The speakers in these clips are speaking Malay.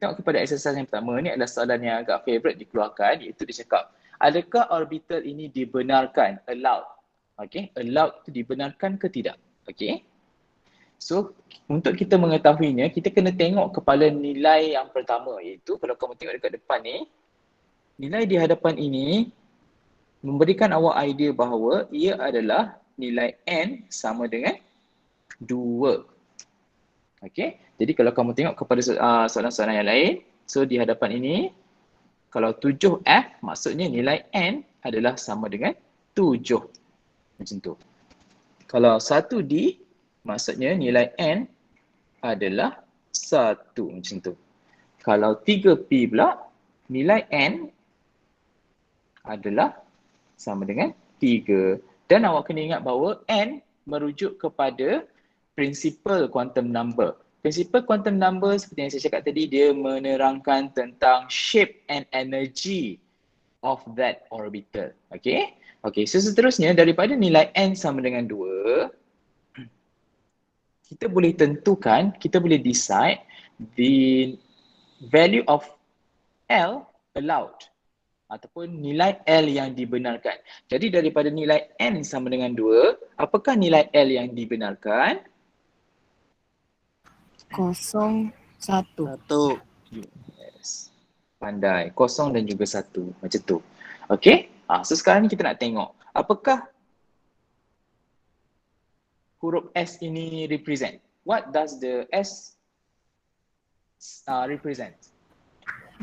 tengok kepada exercise yang pertama, ni adalah soalan yang agak favourite dikeluarkan, iaitu dia cakap, adakah orbital ini dibenarkan, allowed? Okay, allowed itu dibenarkan ke tidak? Okay. So, untuk kita mengetahuinya, kita kena tengok kepada nilai yang pertama, iaitu kalau kamu tengok dekat depan ni, nilai di hadapan ini memberikan awak idea bahawa ia adalah nilai N sama dengan 2. Okay, jadi kalau kamu tengok kepada soalan-soalan yang lain, so di hadapan ini, kalau 7F, maksudnya nilai N adalah sama dengan 7. Macam tu. Kalau 1D, maksudnya nilai N adalah 1. Macam tu. Kalau 3P pula, nilai N adalah sama dengan 3. Dan awak kena ingat bahawa N merujuk kepada prinsipal quantum number. Prinsipal quantum number seperti yang saya cakap tadi, dia menerangkan tentang shape and energy of that orbital. Okay? Okay, so seterusnya daripada nilai N sama dengan 2, kita boleh tentukan, kita boleh decide the value of L allowed ataupun nilai L yang dibenarkan. Jadi daripada nilai N sama dengan 2, apakah nilai L yang dibenarkan? 0, 1. Yes. Pandai. 0 dan juga 1. Macam tu. Okay? So sekarang ni kita nak tengok. Apakah huruf S ini represent? What does the S represent?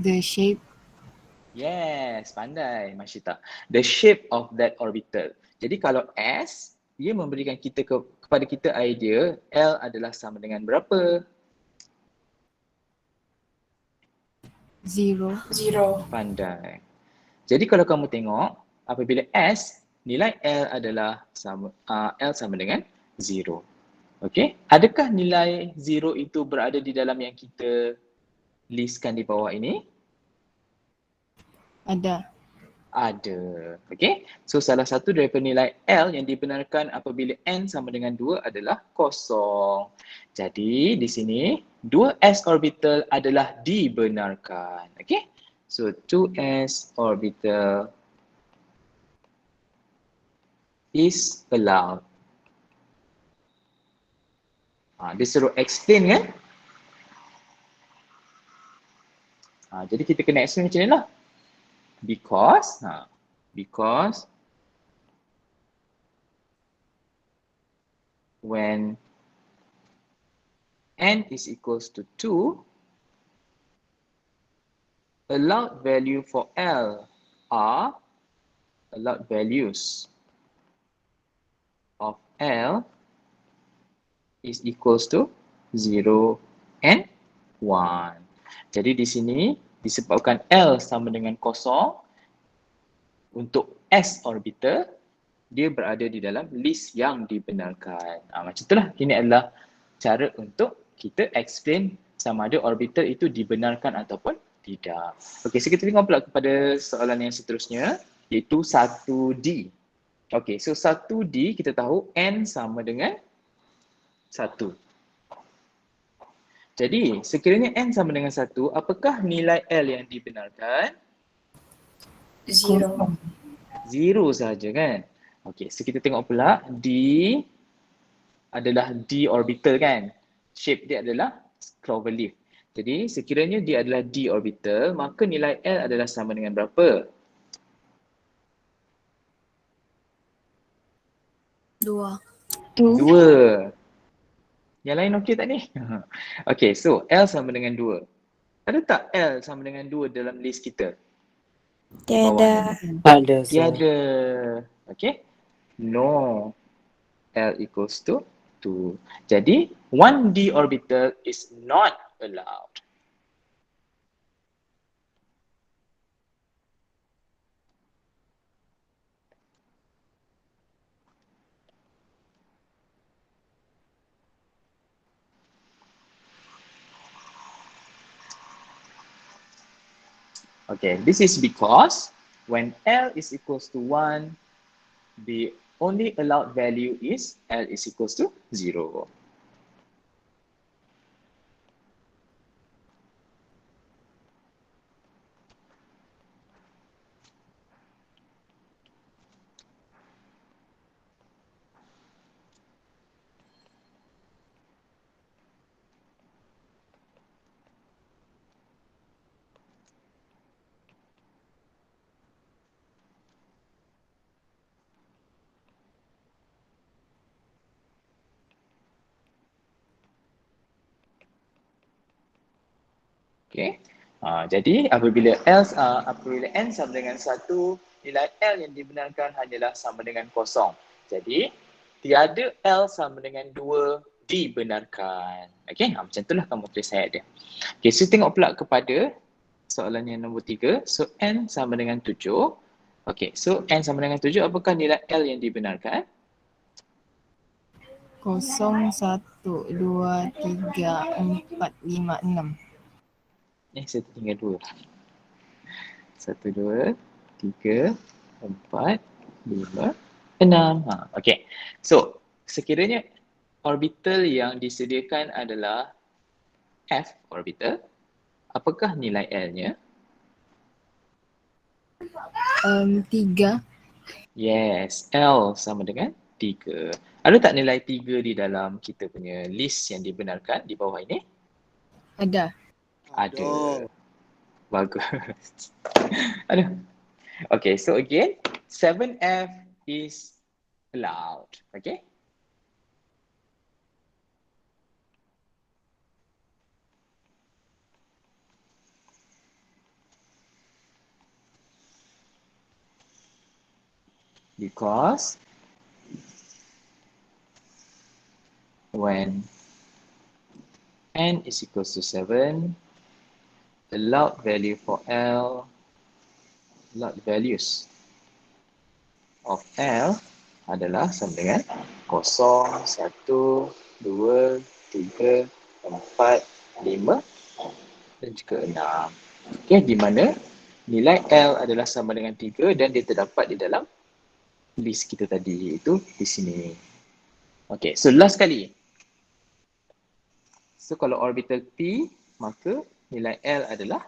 The shape. Yes, pandai Masyita. The shape of that orbital. Jadi kalau S, dia memberikan kita kepada kita idea L adalah sama dengan berapa? 0. Pandai. Jadi kalau kamu tengok, apabila S, nilai L adalah L sama dengan 0. Okey, adakah nilai 0 itu berada di dalam yang kita listkan di bawah ini? Ada. Ada. Okey, so salah satu daripada nilai L yang dibenarkan apabila N sama dengan 2 adalah 0. Jadi di sini 2s orbital adalah dibenarkan. Okey, so 2s orbital is allowed. Dia suruh explain kan? Jadi kita kena explain macam ni lah. Because when N is equals to 2, allowed value for L are allowed values of L is equals to 0 and 1. Jadi di sini disebabkan L sama dengan 0, untuk S orbital dia berada di dalam list yang dibenarkan. Macam itulah, ini adalah cara untuk kita explain sama ada orbital itu dibenarkan ataupun tidak. Okey, so kita tengok pula kepada soalan yang seterusnya, iaitu 1D. Okey, so 1D kita tahu N sama dengan 1. Jadi, sekiranya N sama dengan 1, apakah nilai L yang dibenarkan? 0. 0 sahaja kan? Okey, so kita tengok pula D adalah D orbital kan? Shape dia adalah cloverleaf. Jadi, sekiranya dia adalah D orbital, maka nilai L adalah sama dengan berapa? 2. 2. Yang lain okey tak ni? Okey, so L sama dengan 2. Ada tak L sama dengan 2 dalam list kita? Tiada. Ada. Tiada. Okey? No. L equals to 2. Jadi, 1D orbital is not allowed. Okay, this is because when L is equals to 1, the only allowed value is L is equals to 0. Okay. Jadi apabila n sama dengan 1, nilai L yang dibenarkan hanyalah sama dengan kosong. Jadi tiada L sama dengan 2 dibenarkan. Okay, macam itulah kamu tulis ayat dia. Okay, so tengok pula kepada soalan yang nombor 3. So n sama dengan 7. Okay, so n sama dengan 7, apakah nilai L yang dibenarkan? 0, 1, 2, 3, 4, 5, 6. Satu tinggal 2. 1, 2, 3, 4, 5, 6. Okay. So, sekiranya orbital yang disediakan adalah F orbital, apakah nilai L-nya? 3. Yes, L sama dengan 3. Ada tak nilai 3 di dalam kita punya list yang dibenarkan di bawah ini? Ada. Ada. Bagus. Aduh. Okay, so again, 7F is allowed. Okay. Because when n is equals to 7, allowed value for L, allowed values of L adalah sama dengan 0, 1, 2, 3, 4, 5 dan juga 6. Okay, di mana nilai L adalah sama dengan 3 dan dia terdapat di dalam list kita tadi, iaitu di sini. Okay, so last kali. So kalau orbital P, maka nilai L adalah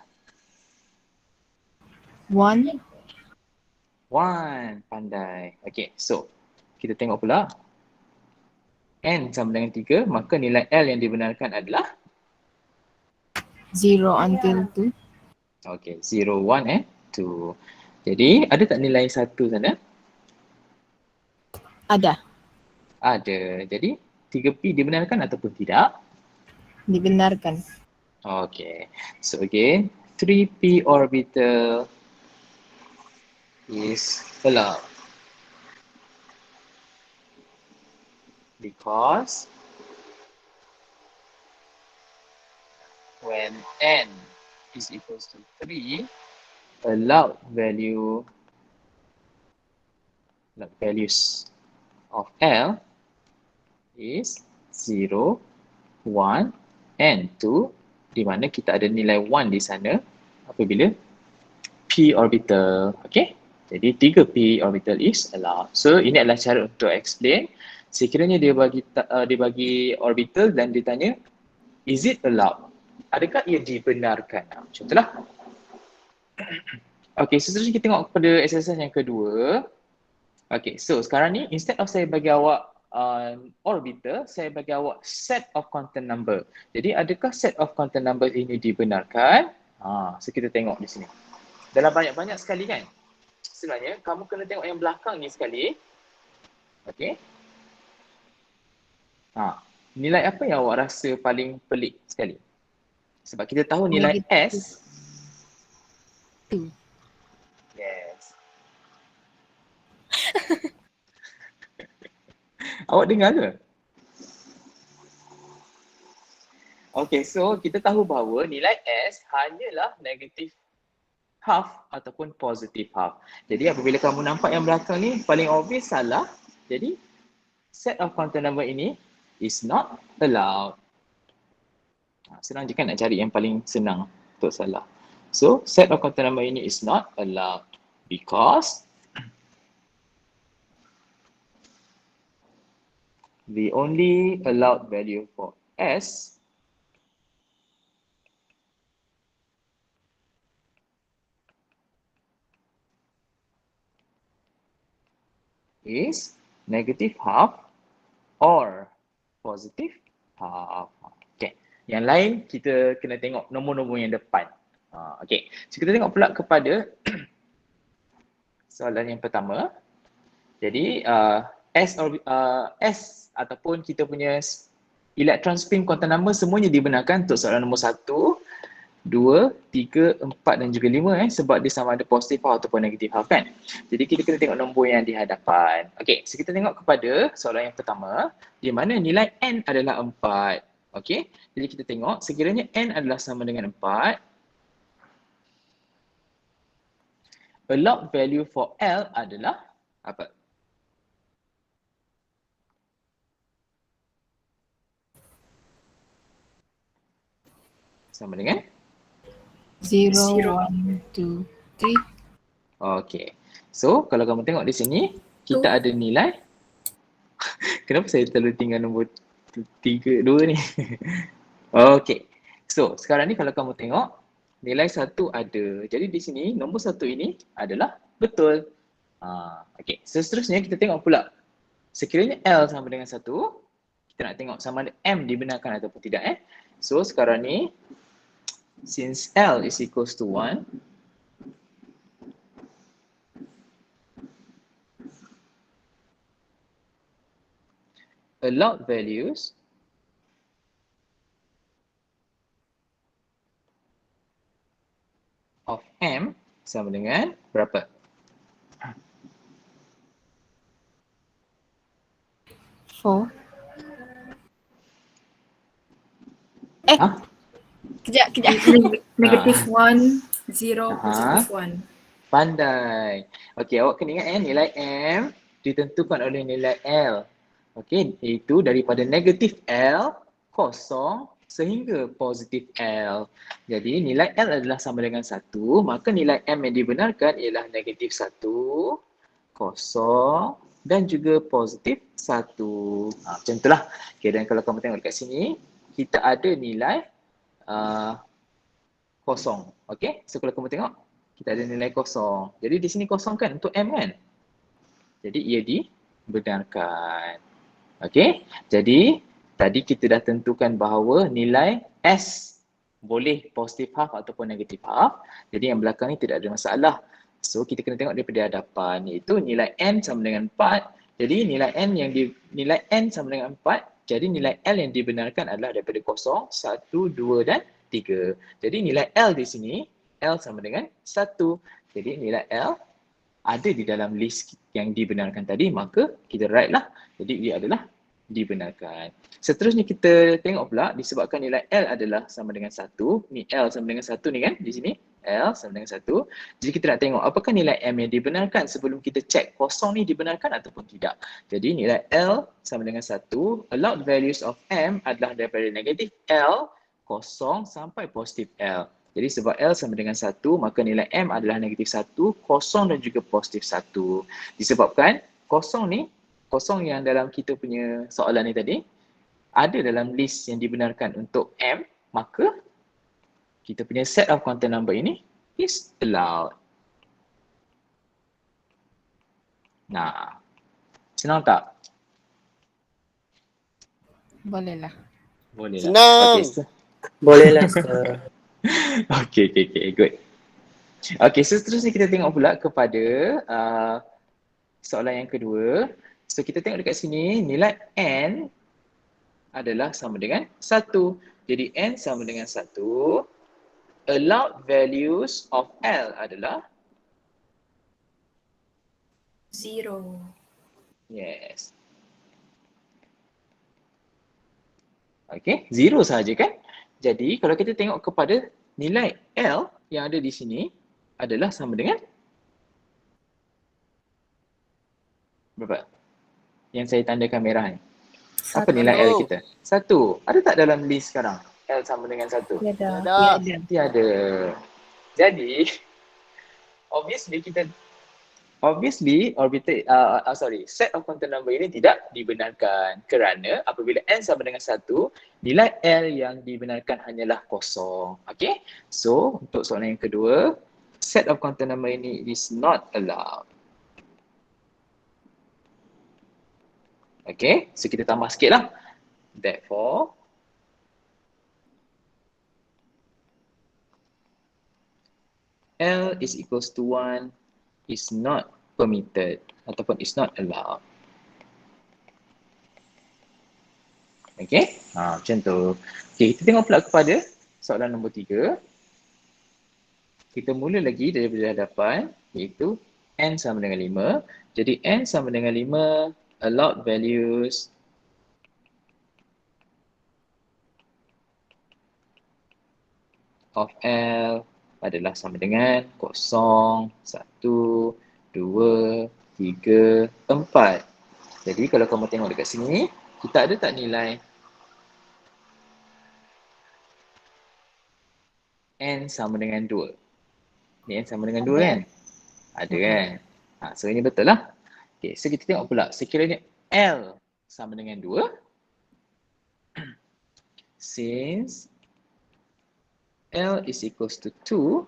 1. 1. Pandai. Okay, so kita tengok pula. N sama dengan 3, maka nilai L yang dibenarkan adalah 0 until 2. okay, 0, 1 and 2. Jadi ada tak nilai 1 sana? Ada. Ada. Jadi 3P dibenarkan ataupun tidak? Dibenarkan. Okay. So again, 3p orbital is allowed because when n is equals to 3, allowed values of L is 0, 1 and 2, di mana kita ada nilai 1 di sana apabila p orbital. Okay, jadi 3p orbital is allowed. So ini adalah cara untuk explain. Sekiranya dia bagi orbital dan ditanya, is it allowed? Adakah ia dibenarkan? Macam itulah. Okay, seterusnya kita tengok kepada exercise yang kedua. Okay, so sekarang ni instead of saya bagi awak orbital, saya bagi awak set of content number. Jadi adakah set of content number ini dibenarkan? So kita tengok di sini. Dalam banyak-banyak sekali kan? Sebenarnya kamu kena tengok yang belakang ni sekali. Okay. Nilai apa yang awak rasa paling pelik sekali? Sebab kita tahu nilai S. 2. Yes. Awak dengar ke? Okay, so kita tahu bahawa nilai S hanyalah negatif half ataupun positive half. Jadi apabila kamu nampak yang belakang ni paling obvious salah. Jadi set of content number ini is not allowed. Senang je kan nak cari yang paling senang untuk salah. So set of content number ini is not allowed because the only allowed value for S is negative half or positive half. Okay. Yang lain kita kena tengok nombor-nombor yang depan. Okay. So kita tengok pula kepada soalan yang pertama. Jadi S ataupun kita punya electron spin quantum number semuanya dibenarkan untuk soalan nombor 1 2, 3, 4 dan juga 5 sebab dia sama ada positif half ataupun negatif half kan. Jadi kita kena tengok nombor yang di hadapan. Okey, so kita tengok kepada soalan yang pertama di mana nilai n adalah 4. Okey, jadi kita tengok sekiranya n adalah sama dengan 4, allowed value for L adalah apa? Sama dengan 0, 1, 2, 3. okey. So, kalau kamu tengok di sini, kita ada nilai. Kenapa saya terlalu tinggal nombor 3, 2 ni? Okey. So, sekarang ni kalau kamu tengok, nilai 1 ada. Jadi di sini, nombor 1 ini adalah betul. Okey. So, seterusnya kita tengok pula. Sekiranya L sama dengan 1, kita nak tengok sama ada M dibenarkan ataupun tidak. So, sekarang ni, since L is equals to 1, allowed values of M sama dengan berapa? 4. Ha? Kejap. Negative 1, 0, Aha. positive 1. Pandai. Okey, awak kena ingat nilai M ditentukan oleh nilai L. Okey, itu daripada negatif L kosong sehingga positif L. Jadi nilai L adalah sama dengan 1, maka nilai M yang dibenarkan ialah negatif 1, kosong dan juga positif 1. Macam itulah. Okay, dan kalau kamu tengok dekat sini, kita ada nilai kosong. Okey, so kalau kamu tengok, kita ada nilai kosong. Jadi di sini kosong kan untuk M kan? Jadi ia dibenarkan. Okey, jadi tadi kita dah tentukan bahawa nilai S boleh positif half ataupun negatif half. Jadi yang belakang ni tidak ada masalah. So kita kena tengok daripada hadapan, iaitu nilai N sama dengan 4. Jadi nilai N sama dengan 4. Jadi nilai L yang dibenarkan adalah daripada kosong, 1, 2 dan 3. Jadi nilai L di sini, L sama dengan 1. Jadi nilai L ada di dalam list yang dibenarkan tadi, maka kita write lah. Jadi ia adalah dibenarkan. Seterusnya kita tengok pula disebabkan nilai L adalah sama dengan 1. Ni L sama dengan 1 ni kan di sini. L sama dengan 1. Jadi kita nak tengok apakah nilai M yang dibenarkan sebelum kita check kosong ni dibenarkan ataupun tidak. Jadi nilai L sama dengan 1. Allowed values of M adalah daripada negatif L kosong sampai positif L. Jadi sebab L sama dengan 1, maka nilai M adalah negatif 1, kosong dan juga positif 1. Disebabkan kosong yang dalam kita punya soalan ni tadi, ada dalam list yang dibenarkan untuk M, maka kita punya set of content number ini is allowed. Nah, senang tak? Bolehlah. Boleh lah. Senang. Okay, Boleh lah sekarang. Okay, good. Okay, so seterusnya kita tengok pula kepada soalan yang kedua. So kita tengok dekat sini, nilai N adalah sama dengan 1. Jadi N sama dengan 1. Allowed values of L adalah 0. yes. Okay, 0 sahaja kan? Jadi kalau kita tengok kepada nilai L yang ada di sini adalah sama dengan berapa? Yang saya tandakan merah ni. Apa nilai L kita? 1. Ada tak dalam list sekarang? L sama dengan 1? Tiada. Tiada. Jadi obviously set of content number ini tidak dibenarkan kerana apabila N sama dengan 1, nilai L yang dibenarkan hanyalah kosong. Okay? So untuk soalan yang kedua, set of content number ini is not allowed. Okay? So kita tambah sikit lah. Therefore, L is equals to 1 is not permitted ataupun is not allowed. Okay, macam tu. Okay, kita tengok pula kepada soalan nombor 3. Kita mula lagi daripada hadapan, iaitu n sama dengan 5. Jadi n sama dengan 5, allowed values of L adalah sama dengan 0, 1, 2, 3, 4. Jadi kalau kamu tengok dekat sini, kita ada tak nilai n sama dengan 2? Ni n sama dengan 2 kan? Ada kan? So ini betul lah. Okay, so kita tengok pula. Sekiranya L sama dengan 2, since L is equals to 2,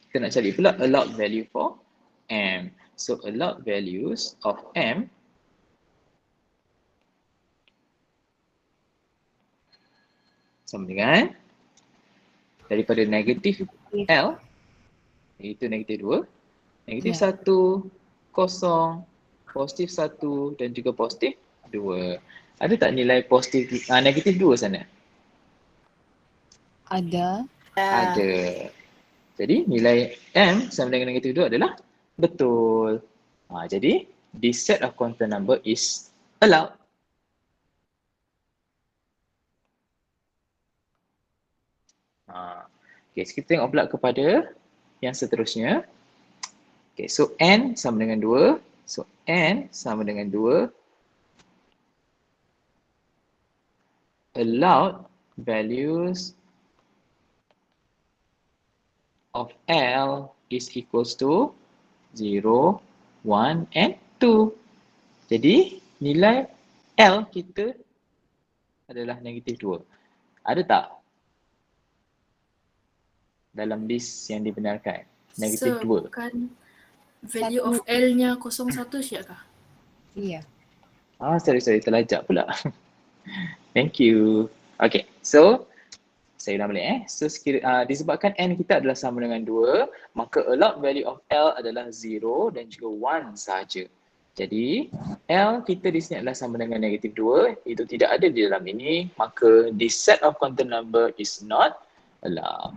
kita nak cari pula allowed value for M. So allowed values of M sama dengan daripada negatif L, iaitu negatif 2, negatif 1, 0, positif 1 dan juga positif 2. Ada tak nilai positif negatif 2 sana? Ada. Ada. Jadi nilai M sama dengan negatif 2 adalah betul. Jadi this set of quantum number is allowed. Okay, so kita tengok pula kepada yang seterusnya. Okay, so N sama dengan 2. So N sama dengan 2. Allowed values of L is equals to 0, 1 and 2. Jadi nilai L kita adalah negatif 2. Ada tak dalam list yang dibenarkan? Negatif 2. Bukan value of L-nya 01 siap kah? Ya. Sorry, terlajak pula. Thank you. Okay, so saya ulang balik So disebabkan N kita adalah sama dengan 2, maka allowed value of L adalah 0 dan juga 1 sahaja. Jadi L kita di sini adalah sama dengan negatif 2, itu tidak ada di dalam ini, maka this set of quantum number is not allowed.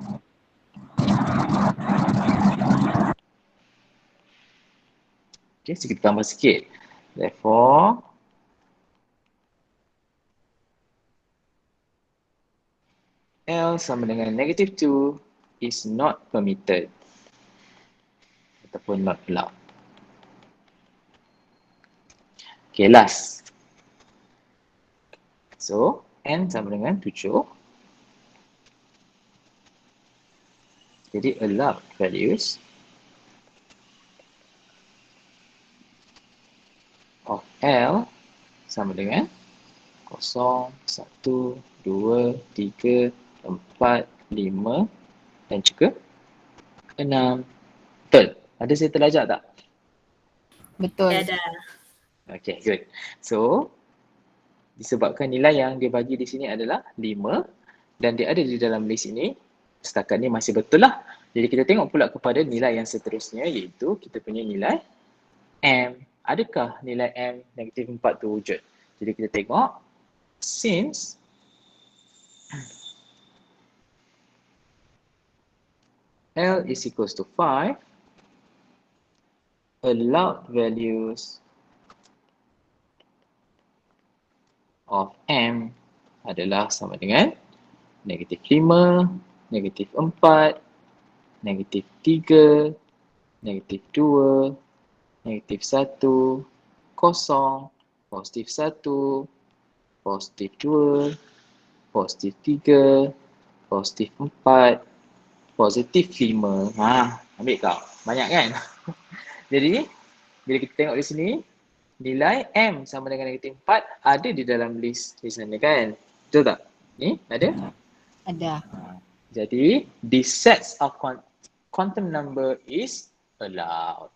Okay, so kita tambah sikit. Therefore, L sama dengan negative 2 is not permitted ataupun not allowed. Okay, last. So, N sama dengan 7. Jadi, allowed values of L sama dengan 0, 1, 2, 3, 4, 5 dan juga 6. Betul? Ada saya terlajak tak? Betul. Ada. Okay, good. So, disebabkan nilai yang dia bagi di sini adalah 5 dan dia ada di dalam list ini, setakat ni masih betul lah. Jadi kita tengok pula kepada nilai yang seterusnya, iaitu kita punya nilai M. Adakah nilai M negatif 4 tu wujud? Jadi kita tengok, since L is equals to 5, allowed values of M adalah sama dengan negatif 5, negatif 4, negatif 3, negatif 2, negatif 1, 0, positif 1, positif 2, positif 3, positif 4, positif 5. Ambil kau. Banyak kan? Jadi, bila kita tengok di sini, nilai M sama dengan negatif 4 ada di dalam list di sana kan? Betul tak? Ni ada? Ada. Jadi, this sets of quantum number is allowed.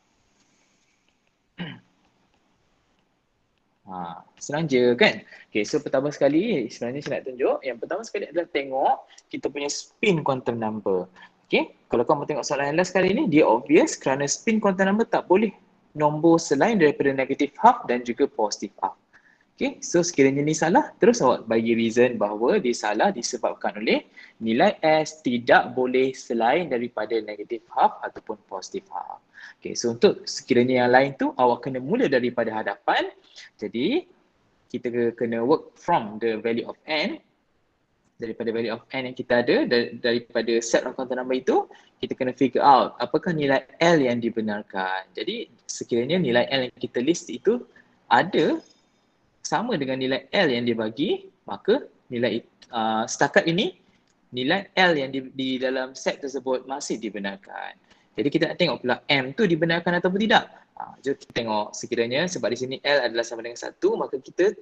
Senang je kan? Okay, so pertama sekali sebenarnya saya nak tunjuk, yang pertama sekali adalah tengok kita punya spin quantum number. Okay, kalau kamu tengok soalan yang last kali ni, dia obvious kerana spin quantum number tak boleh nombor selain daripada negative half dan juga positive half. Okay, so sekiranya ni salah, terus awak bagi reason bahawa dia salah disebabkan oleh nilai S tidak boleh selain daripada negative half ataupun positive half. Okay, so untuk sekiranya yang lain tu awak kena mula daripada hadapan. Jadi kita kena work from the value of n, daripada value of n yang kita ada daripada set of counter number itu, kita kena figure out apakah nilai L yang dibenarkan. Jadi sekiranya nilai L yang kita list itu ada sama dengan nilai L yang dia bagi, maka nilai setakat ini nilai L yang di dalam set tersebut masih dibenarkan. Jadi kita nak tengok pula M tu dibenarkan ataupun tidak. Jom kita tengok sekiranya sebab di sini L adalah sama dengan 1, maka kita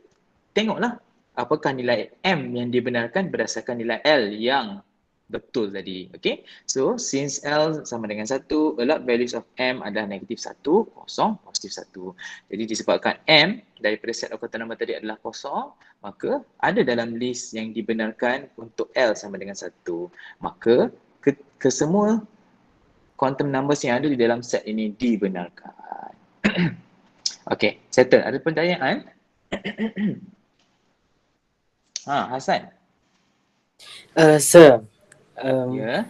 tengoklah apakah nilai M yang dibenarkan berdasarkan nilai L yang betul tadi. Okay, so since L sama dengan 1, allowed values of M adalah negatif 1, kosong, positif 1. Jadi disebabkan M daripada set of counter number tadi adalah kosong, maka ada dalam list yang dibenarkan untuk L sama dengan 1. Maka kesemua quantum numbers yang ada di dalam set ini dibenarkan. Okay, settle. Ada pertanyaan? Hasan. Sir, Ya.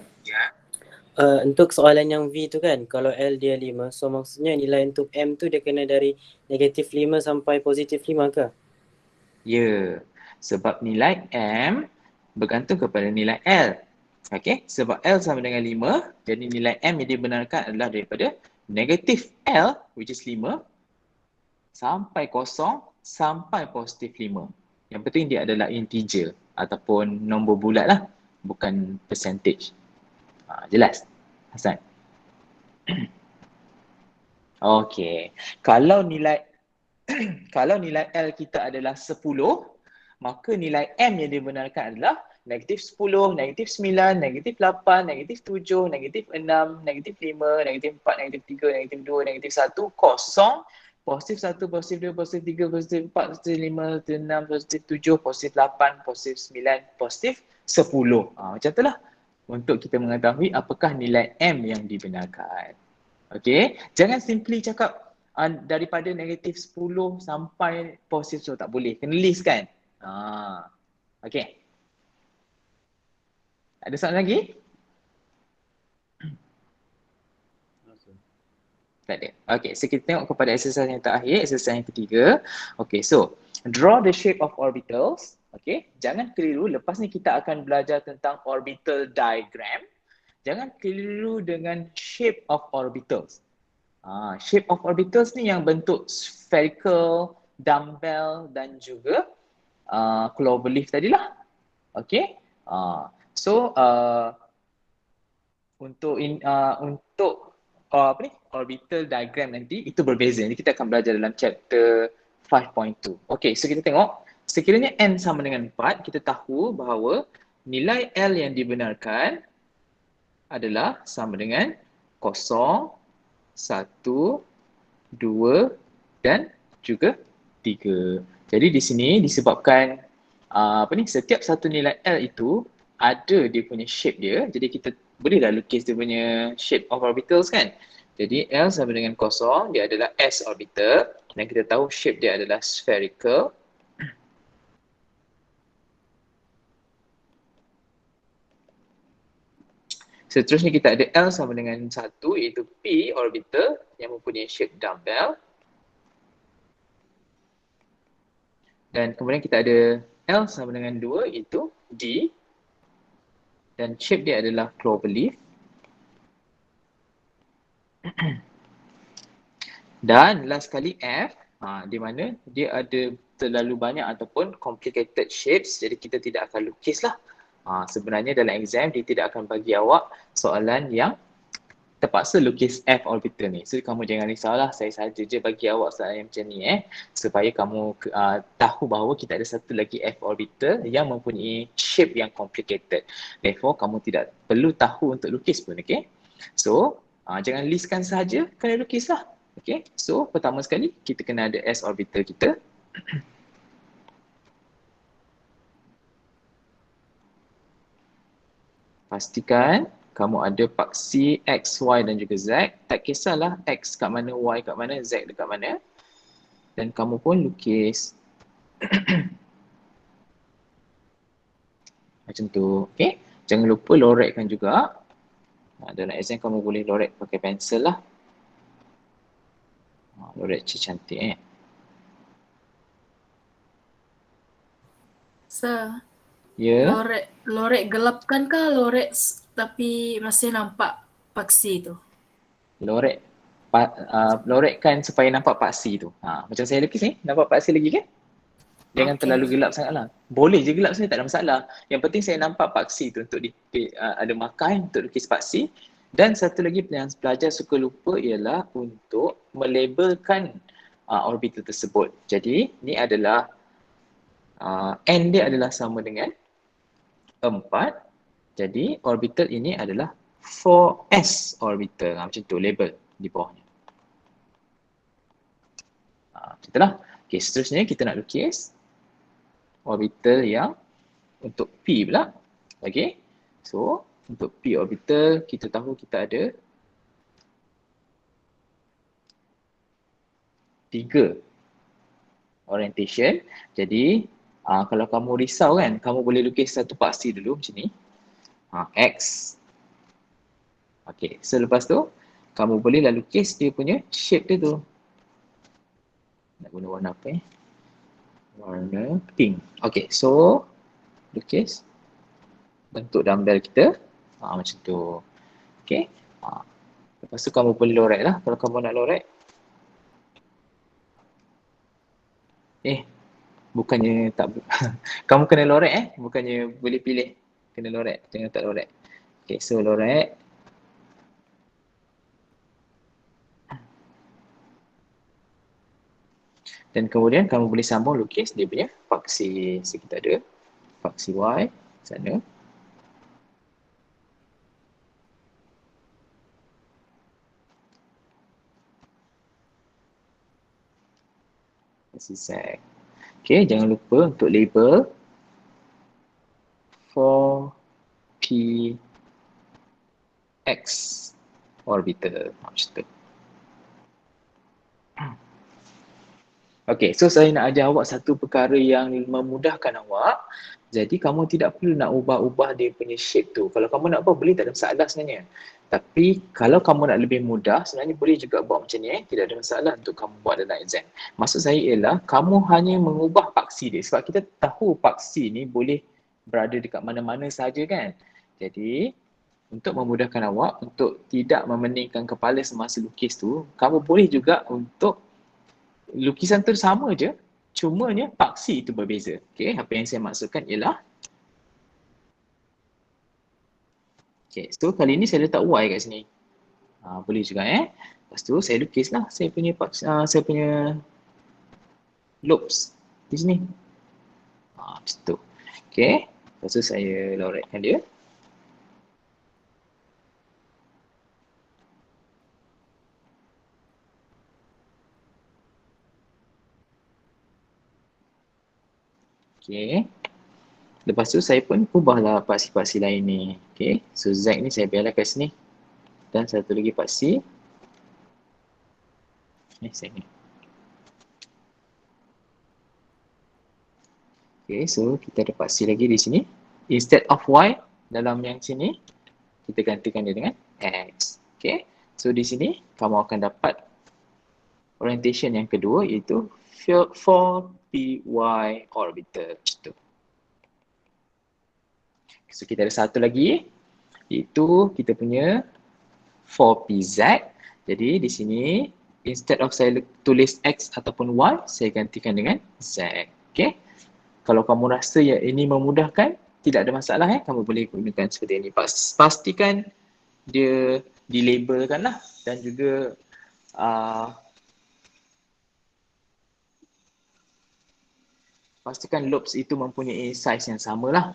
untuk soalan yang V tu kan, kalau L dia 5, so maksudnya nilai untuk M tu dia kena dari negatif 5 sampai positif 5 ke? Ya. Sebab nilai M bergantung kepada nilai L. Okay, sebab L sama dengan 5, jadi nilai M yang dibenarkan adalah daripada negatif L, which is 5, sampai kosong, sampai positif 5. Yang penting dia adalah integer ataupun nombor bulat lah, bukan percentage. Jelas, Hasan? Okay, kalau nilai L kita adalah 10, maka nilai M yang dibenarkan adalah negatif 10, negatif 9, negatif 8, negatif 7, negatif 6, negatif 5, negatif 4, negatif 3, negatif 2, negatif 1, kosong, positif 1, positif 2, positif 3, positif 4, positif 5, positif 6, positif 7, positif 8, positif 9, positif 10. Macam itulah untuk kita mengetahui apakah nilai M yang dibenarkan. Okay, jangan simply cakap daripada negatif 10 sampai positif 10, tak boleh. Kena list kan? Okay. Ada soalan lagi? Tak ada. Okay, so kita tengok kepada exercise yang terakhir, exercise yang ketiga. Okay, so draw the shape of orbitals. Okay, jangan keliru. Lepas ni kita akan belajar tentang orbital diagram. Jangan keliru dengan shape of orbitals. Shape of orbitals ni yang bentuk spherical, dumbbell dan juga cloverleaf tadilah. Okay. So untuk orbital diagram nanti itu berbeza. Nanti kita akan belajar dalam chapter 5.2. Okay, so kita tengok sekiranya n sama dengan 4, kita tahu bahawa nilai L yang dibenarkan adalah sama dengan 0, 1, 2 dan juga 3. Jadi di sini disebabkan setiap satu nilai L itu ada dia punya shape dia. Jadi kita bolehlah lukis dia punya shape of orbitals kan. Jadi L sama dengan 0, dia adalah S orbital dan kita tahu shape dia adalah spherical. Seterusnya kita ada L sama dengan 1, iaitu P orbital yang mempunyai shape dumbbell. Dan kemudian kita ada L sama dengan 2, iaitu D. Dan shape dia adalah cloverleaf. Dan last sekali F, di mana dia ada terlalu banyak ataupun complicated shapes, jadi kita tidak akan lukislah. Sebenarnya dalam exam dia tidak akan bagi awak soalan yang terpaksa lukis F orbital ni. So kamu jangan risaulah, saya saja je bagi awak soalan yang macam ni supaya kamu tahu bahawa kita ada satu lagi F orbital yang mempunyai shape yang complicated. Therefore kamu tidak perlu tahu untuk lukis pun, okay? So jangan listkan saja, kena lukislah. Okay, so pertama sekali kita kena ada S orbital kita. Pastikan kamu ada paksi X, Y dan juga Z. Tak kisahlah X kat mana, Y kat mana, Z dekat mana. Dan kamu pun lukis Macam tu. Okay. Jangan lupa lorekkan juga. Dalam exam kamu boleh lorek pakai pensel lah. Lorek cantik Sir, Ya. lorek gelapkan kah lorek tapi masih nampak paksi tu? Lorek lorekkan supaya nampak paksi tu. Macam saya lukis ni, nampak paksi lagi kan? Jangan Okey. terlalu gelap sangat lah. Boleh je gelap sebenarnya, tak ada masalah. Yang penting saya nampak paksi tu untuk ada markah untuk lukis paksi. Dan satu lagi yang pelajar suka lupa ialah untuk melabelkan orbital tersebut. Jadi ni adalah N dia adalah sama dengan 4. Jadi orbital ini adalah 4s orbital. Macam tu label di bawahnya. Macam itulah. Okay, seterusnya kita nak lukis orbital yang untuk P pula. Okay. So, untuk P orbital, kita tahu kita ada 3 orientation. Jadi, kalau kamu risau kan, kamu boleh lukis satu paksi dulu macam ni. X. Okay, so lepas tu, kamu bolehlah lukis dia punya shape dia tu. Nak guna warna apa warna pink. Okay, so lukis bentuk dumbbell kita. Macam tu. Okay. Lepas tu kamu boleh lorek lah kalau kamu nak lorek. Bukannya tak kamu kena lorek bukannya boleh pilih. Kena lorek, jangan tak lorek. Okay, so lorek. Dan kemudian kamu boleh sambung lukis dia punya paksi. So kita ada paksi Y sana. Paksi Z. Okay, jangan lupa untuk label 4px orbital. Macam tu. Okay, so saya nak ajar awak satu perkara yang memudahkan awak. Jadi kamu tidak perlu nak ubah-ubah dia punya shape tu. Kalau kamu nak buat boleh, tak ada masalah sebenarnya. Tapi kalau kamu nak lebih mudah, sebenarnya boleh juga buat macam ni. Tidak ada masalah untuk kamu buat dalam exam. Maksud saya ialah kamu hanya mengubah paksi dia. Sebab kita tahu paksi ni boleh berada dekat mana-mana saja kan. Jadi untuk memudahkan awak, untuk tidak memeningkan kepala semasa lukis tu, kamu boleh juga untuk lukisan tu sama je, cumanya paksi itu berbeza. Okay, apa yang saya maksudkan ialah okay, so kali ni saya letak Y kat sini. Boleh juga Lepas tu saya lukislah saya punya saya punya lobes di sini. Macam tu. Okay, lepas tu saya lorekkan dia. Okay. Lepas tu saya pun ubahlah paksi-paksi lain ni. Okay. So Z ni saya biarlah kat sini. Dan satu lagi paksi. Saya ni. Okay. So kita ada paksi lagi di sini. Instead of Y dalam yang sini, kita gantikan dia dengan X. Okay. So di sini kamu akan dapat orientation yang kedua iaitu 4py orbital. Macam tu. So kita ada satu lagi iaitu kita punya 4pz. Jadi di sini instead of saya tulis X ataupun Y, saya gantikan dengan Z. Okay. Kalau kamu rasa yang ini memudahkan, tidak ada masalah kamu boleh gunakan seperti ini. Pastikan dia dilabelkan lah dan juga pastikan lobes itu mempunyai size yang sama lah.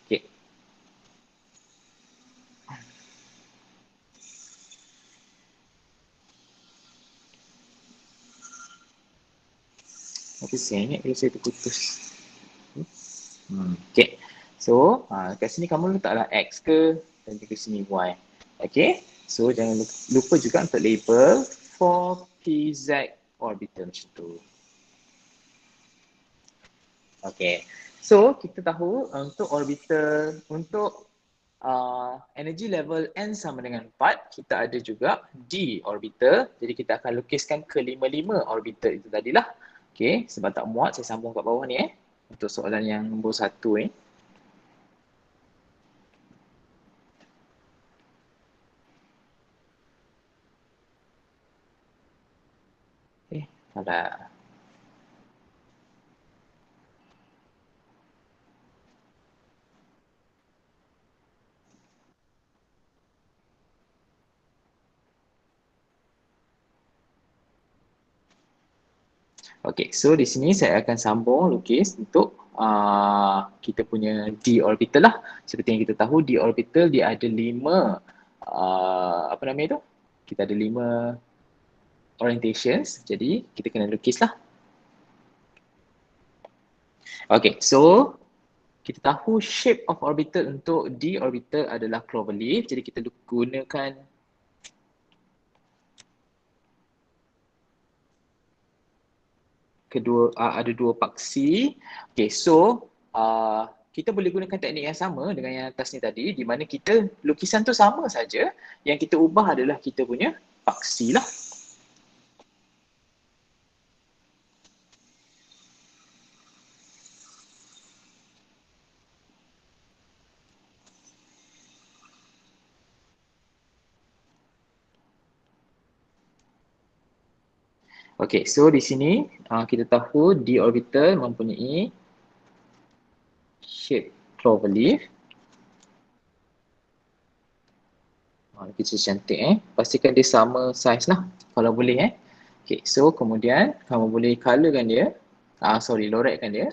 Okay. Tapi saya ingat kalau saya terputus. Okay. So, kat sini kamu letaklah X ke dan juga sini Y. Okay. So, jangan lupa juga untuk label 4pz orbital macam tu. Okay. So kita tahu untuk orbital, untuk energy level N sama dengan 4, kita ada juga D orbital. Jadi kita akan lukiskan kelima-lima orbital itu tadilah. Okay, sebab tak muat saya sambung kat bawah ni untuk soalan yang nombor 1 ni. Salah. Okay, so di sini saya akan sambung lukis untuk kita punya D orbital lah. Seperti yang kita tahu, D orbital dia ada 5 apa namanya tu? Kita ada 5 orientations. Jadi kita kena lukis lah. Okay, so kita tahu shape of orbital untuk D orbital adalah cloverleaf. Jadi kita gunakan ada 2 paksi. Okay, so kita boleh gunakan teknik yang sama dengan yang atas ni tadi, di mana kita lukisan tu sama saja, yang kita ubah adalah kita punya paksi lah. Okay, so di sini kita tahu D orbital mempunyai shape cloverleaf. Lukis cantik pastikan dia sama saiz lah kalau boleh Okay, so kemudian kamu boleh colorkan dia. Loretkan dia.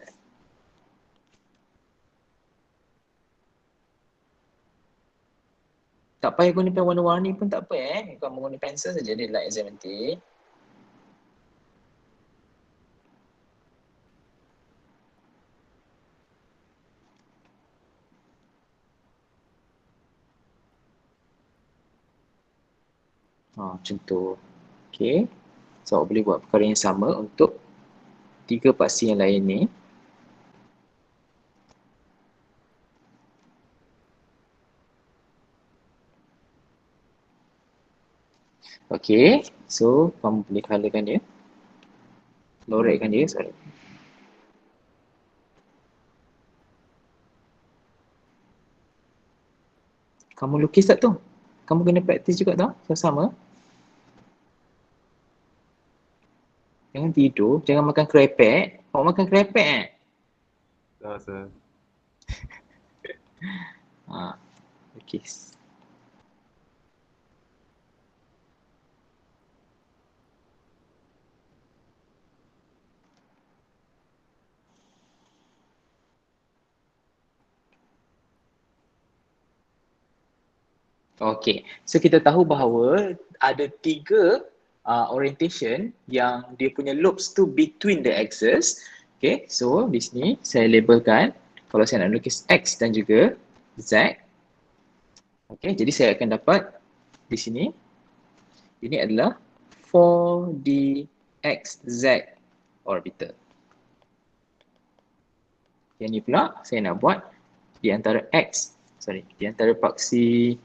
Tak payah gunakan warna-warni pun tak apa kamu guna pensel saja, dia light exam nanti. Macam tu. Okay. So, awak boleh buat perkara yang sama untuk 3 paksi yang lain ni. Okay. So, kamu boleh colorkan dia. Loretkan dia, sorry. Kamu lukis tak tu? Kamu kena praktis juga tau, sama-sama. Jangan tidur, jangan makan kerepek. Awak makan kerepek Dah, sir. Okay. Okay, so kita tahu bahawa ada 3 orientation yang dia punya lobes tu between the axes. Okay, so di sini saya labelkan kalau saya nak lukis X dan juga Z. Okay, jadi saya akan dapat di sini, ini adalah 4DXZ orbital. Yang ni pula saya nak buat di antara di antara paksi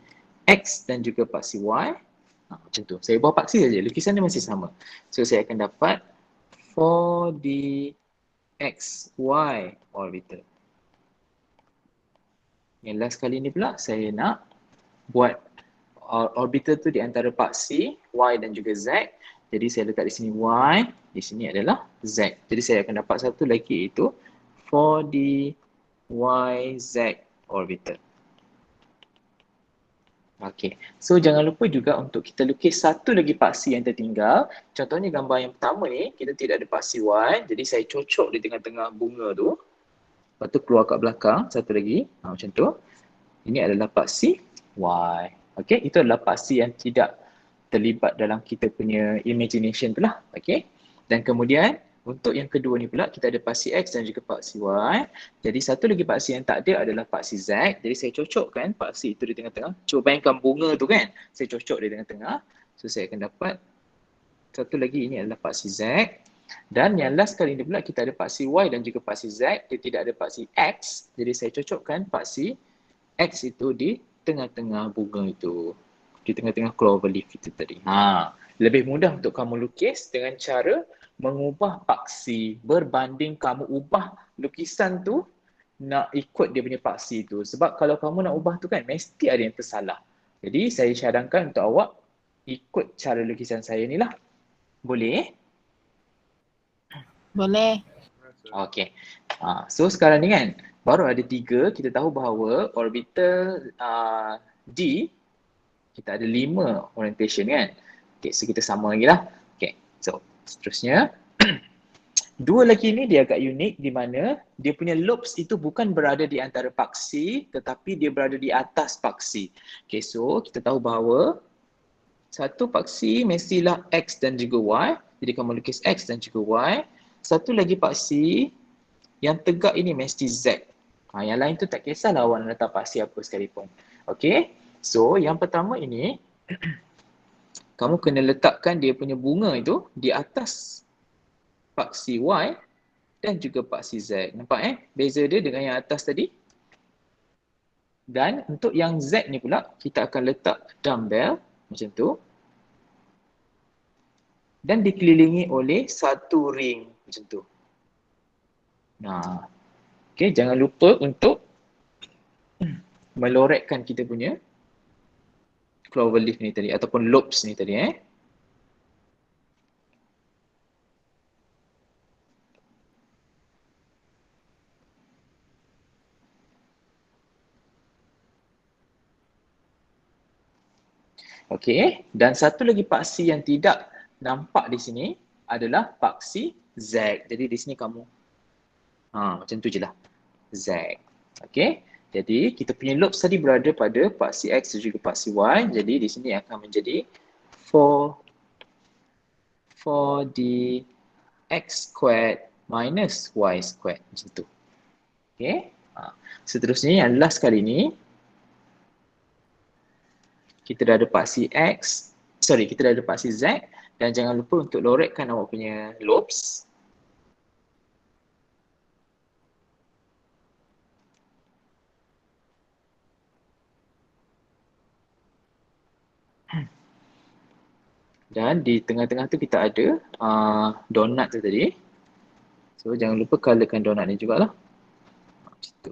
X dan juga paksi Y. Macam tu. Saya buat paksi saja. Lukisan dia masih sama. So saya akan dapat 4DXY orbital. Yang last kali ni pula saya nak buat orbital tu di antara paksi Y dan juga Z. Jadi saya letak di sini Y, di sini adalah Z. Jadi saya akan dapat satu lagi iaitu 4DYZ orbital. Okay, so jangan lupa juga untuk kita lukis satu lagi paksi yang tertinggal. Contohnya gambar yang pertama ni, kita tidak ada paksi Y. Jadi saya cocok di tengah-tengah bunga tu. Lepas tu keluar kat belakang, satu lagi. Macam tu. Ini adalah paksi Y. Okay, itu adalah paksi yang tidak terlibat dalam kita punya imagination tu lah. Okay, dan kemudian untuk yang kedua ni pula kita ada paksi X dan juga paksi Y. Jadi satu lagi paksi yang tak ada adalah paksi Z. Jadi saya cocokkan paksi itu di tengah-tengah. Cuba bayangkan bunga tu kan. Saya cocok di tengah-tengah. So saya akan dapat satu lagi, ini adalah paksi Z. Dan yang last kali ni pula kita ada paksi Y dan juga paksi Z, dia tidak ada paksi X. Jadi saya cocokkan paksi X itu di tengah-tengah bunga itu. Di tengah-tengah clover leaf itu tadi. Lebih mudah untuk kamu lukis dengan cara mengubah paksi berbanding kamu ubah lukisan tu nak ikut dia punya paksi tu. Sebab kalau kamu nak ubah tu kan mesti ada yang tersalah. Jadi saya cadangkan untuk awak ikut cara lukisan saya ni lah. Boleh? Boleh. Okey. So sekarang ni kan baru ada 3, kita tahu bahawa orbital D kita ada 5 orientation kan. Okey, so kita sama lagi lah. Okey, so seterusnya 2 lagi ni dia agak unik di mana dia punya lobes itu bukan berada di antara paksi tetapi dia berada di atas paksi. Okey, so kita tahu bahawa satu paksi mestilah X dan juga Y. Jadi kamu lukis X dan juga Y. Satu lagi paksi yang tegak ini mesti Z. Yang lain tu tak kisahlah awak nak letak paksi apa sekalipun. Okey. So yang pertama ini kamu kena letakkan dia punya bunga itu di atas paksi Y dan juga paksi Z. Nampak beza dia dengan yang atas tadi? Dan untuk yang Z ni pula kita akan letak dumbbell macam tu. Dan dikelilingi oleh satu ring macam tu. Nah, okay, jangan lupa untuk melorekkan kita punya clover leaf ni tadi ataupun lobes ni tadi Okey, dan satu lagi paksi yang tidak nampak di sini adalah paksi Z. Jadi di sini kamu macam tu je lah. Z. Okey. Jadi kita punya lobes tadi berada pada paksi X dan juga paksi Y. Jadi di sini akan menjadi 4D X squared minus Y squared. Macam tu. Okey. Seterusnya yang last kali ni kita dah ada paksi X, kita dah ada paksi Z dan jangan lupa untuk lorekkan awak punya lobes. Dan di tengah-tengah tu kita ada donut tu tadi. So jangan lupa colorkan donut ni jugalah. Macam tu.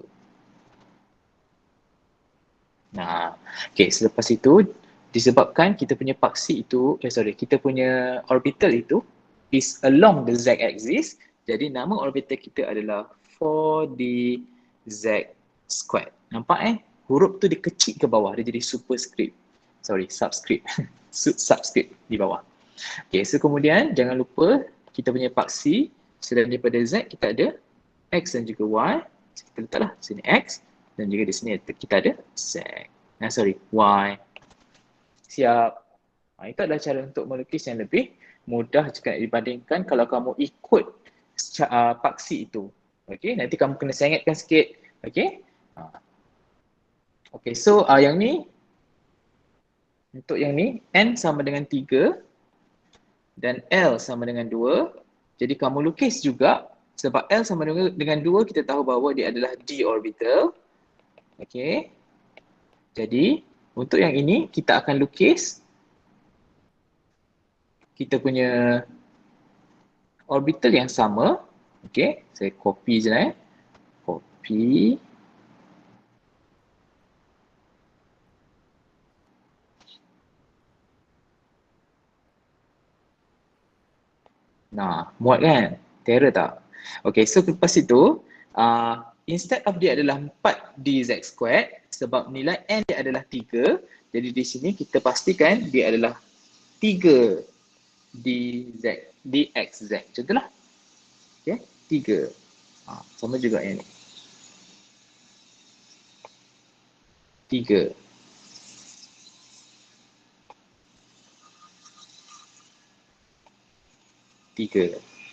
Nah, okay, selepas itu disebabkan kita punya paksi itu, kita punya orbital itu is along the Z axis. Jadi nama orbital kita adalah 4D Z squared. Nampak huruf tu dia kecil ke bawah, dia jadi subscript di bawah. Okay, so kemudian jangan lupa kita punya paksi selain daripada Z kita ada X dan juga Y. So, kita letaklah sini X dan juga di sini kita ada Z. Y. Siap. Itu adalah cara untuk melukis yang lebih mudah jika dibandingkan kalau kamu ikut paksi itu. Okey, nanti kamu kena sengatkan sikit. Okey. Okey, so yang ni untuk yang ni N sama dengan 3 dan L sama dengan 2. Jadi kamu lukis juga sebab L sama dengan 2 kita tahu bahawa dia adalah D orbital. Okey. Jadi untuk yang ini kita akan lukis kita punya orbital yang sama. Okey, saya copy je lah Copy. Nah, muat kan? Terror tak? Okey, so lepas itu instead of dia adalah 4DZ squared sebab nilai N dia adalah 3. Jadi di sini kita pastikan dia adalah 3DXZ. Macam itulah. Okey, 3. Sama juga yang ni. 3.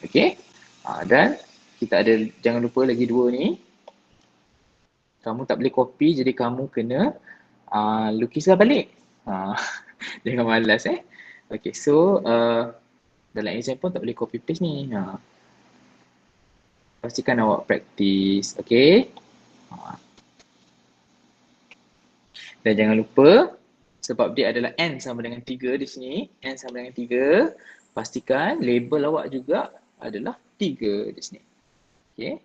Okey. Dan kita ada, jangan lupa lagi 2 ni. Kamu tak boleh copy jadi kamu kena lukislah balik. Jangan malas Okey, so Dalam exam pun tak boleh copy paste ni. Pastikan awak praktis. Okay. Dan jangan lupa, sebab dia adalah N sama dengan 3 di sini. N sama dengan 3. Pastikan label awak juga adalah 3 di sini. Okay.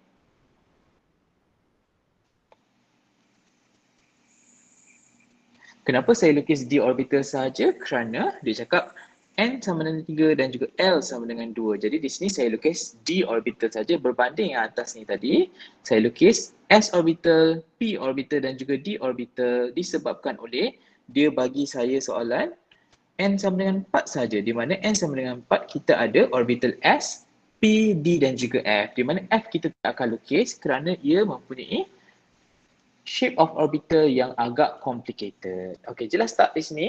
Kenapa saya lukis d orbital saja? Kerana dia cakap N sama dengan 3 dan juga L sama dengan 2. Jadi di sini saya lukis d orbital saja berbanding yang atas ni tadi. Saya lukis s orbital, p orbital dan juga d orbital disebabkan oleh dia bagi saya soalan N sama dengan 4 saja. Di mana N sama dengan 4 kita ada orbital S, P, D dan juga F. Di mana F kita tak akan lukis kerana ia mempunyai shape of orbital yang agak complicated. Okey, jelas tak di sini?